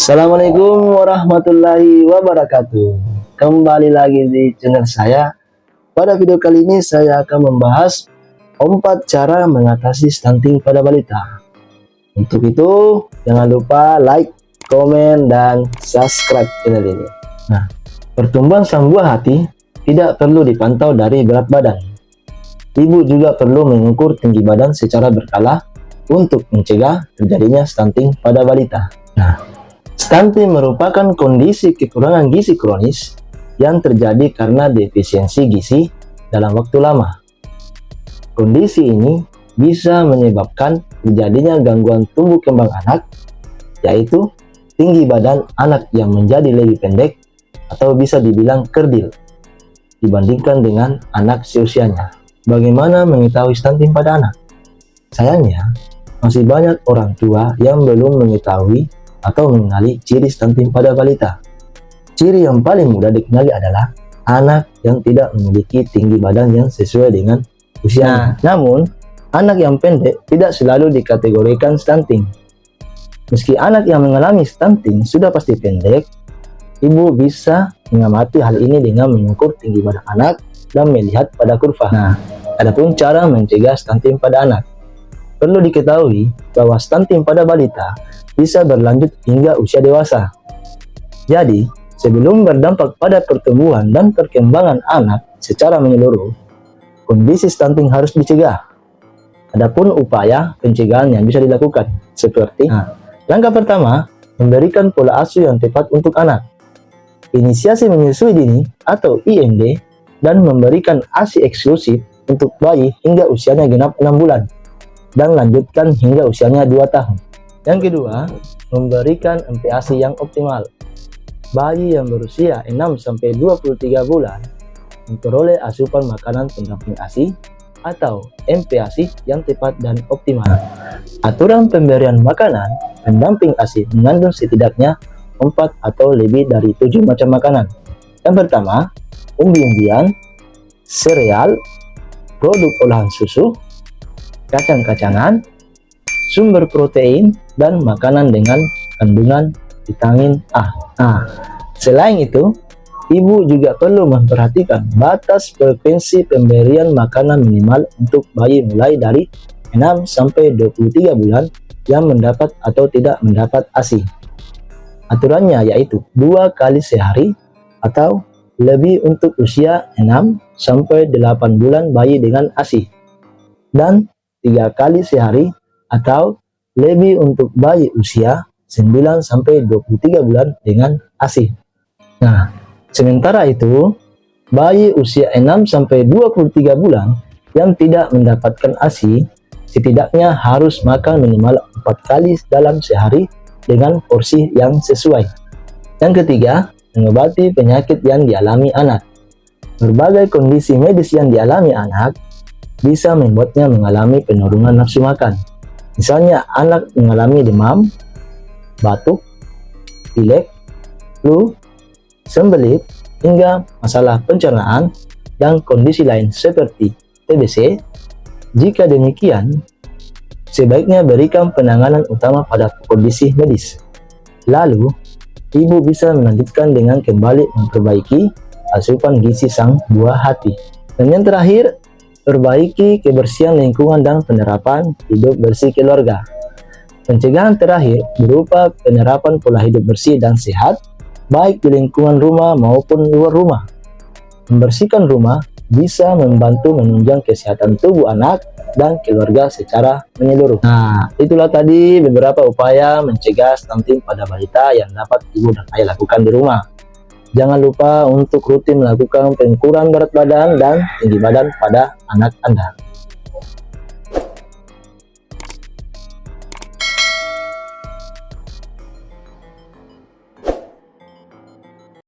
Assalamualaikum warahmatullahi wabarakatuh. Kembali lagi di channel saya. Pada video kali ini saya akan membahas 4 cara mengatasi stunting pada balita. Untuk itu jangan lupa like, komen, dan subscribe channel ini. Nah, pertumbuhan sang buah hati tidak perlu dipantau dari berat badan. Ibu juga perlu mengukur tinggi badan secara berkala untuk mencegah terjadinya stunting pada balita. Nah, stunting merupakan kondisi kekurangan gizi kronis yang terjadi karena defisiensi gizi dalam waktu lama. Kondisi ini bisa menyebabkan terjadinya gangguan tumbuh kembang anak, yaitu tinggi badan anak yang menjadi lebih pendek atau bisa dibilang kerdil dibandingkan dengan anak seusianya. Bagaimana mengetahui stunting pada anak? Sayangnya, masih banyak orang tua yang belum mengetahui atau mengenali ciri stunting pada balita. Ciri yang paling mudah dikenali adalah anak yang tidak memiliki tinggi badan yang sesuai dengan usianya. Namun, anak yang pendek tidak selalu dikategorikan stunting. Meski anak yang mengalami stunting sudah pasti pendek, ibu bisa mengamati hal ini dengan mengukur tinggi badan anak dan melihat pada kurva. Nah, adapun cara mencegah stunting pada anak. Perlu diketahui bahwa stunting pada balita bisa berlanjut hingga usia dewasa. Jadi, sebelum berdampak pada pertumbuhan dan perkembangan anak secara menyeluruh, kondisi stunting harus dicegah. Adapun upaya pencegahan yang bisa dilakukan seperti langkah pertama, memberikan pola asuh yang tepat untuk anak. Inisiasi menyusui dini atau IMD dan memberikan ASI eksklusif untuk bayi hingga usianya genap 6 bulan dan lanjutkan hingga usianya 2 tahun. Yang kedua, memberikan MPASI yang optimal. Bayi yang berusia 6-23 bulan memperoleh asupan makanan pendamping ASI atau MPASI yang tepat dan optimal. Aturan pemberian makanan pendamping ASI mengandung setidaknya 4 atau lebih dari 7 macam makanan. Yang pertama, umbi-umbian, sereal, produk olahan susu, kacang-kacangan, sumber protein, dan makanan dengan kandungan vitamin A. Nah, selain itu, ibu juga perlu memperhatikan batas frekuensi pemberian makanan minimal untuk bayi mulai dari 6-23 bulan yang mendapat atau tidak mendapat ASI. Aturannya yaitu 2 kali sehari atau lebih untuk usia 6-8 bulan bayi dengan ASI, dan 3 kali sehari atau lebih untuk bayi usia 9-23 bulan dengan ASI. Nah, sementara itu, bayi usia 6-23 bulan yang tidak mendapatkan ASI setidaknya harus makan minimal 4 kali dalam sehari dengan porsi yang sesuai. Yang ketiga, mengobati penyakit yang dialami anak. Berbagai kondisi medis yang dialami anak bisa membuatnya mengalami penurunan nafsu makan. Misalnya, anak mengalami demam, batuk, pilek, flu, sembelit, hingga masalah pencernaan dan kondisi lain seperti TBC. Jika demikian, sebaiknya berikan penanganan utama pada kondisi medis. Lalu, ibu bisa melanjutkan dengan kembali memperbaiki asupan gizi sang buah hati. Dan yang terakhir, perbaiki kebersihan lingkungan dan penerapan hidup bersih keluarga. Pencegahan terakhir berupa penerapan pola hidup bersih dan sehat, baik di lingkungan rumah maupun luar rumah. Membersihkan rumah bisa membantu menunjang kesehatan tubuh anak dan keluarga secara menyeluruh. Nah, itulah tadi beberapa upaya mencegah stunting pada balita yang dapat ibu dan ayah lakukan di rumah. Jangan lupa untuk rutin melakukan pengukuran berat badan dan tinggi badan pada anak Anda.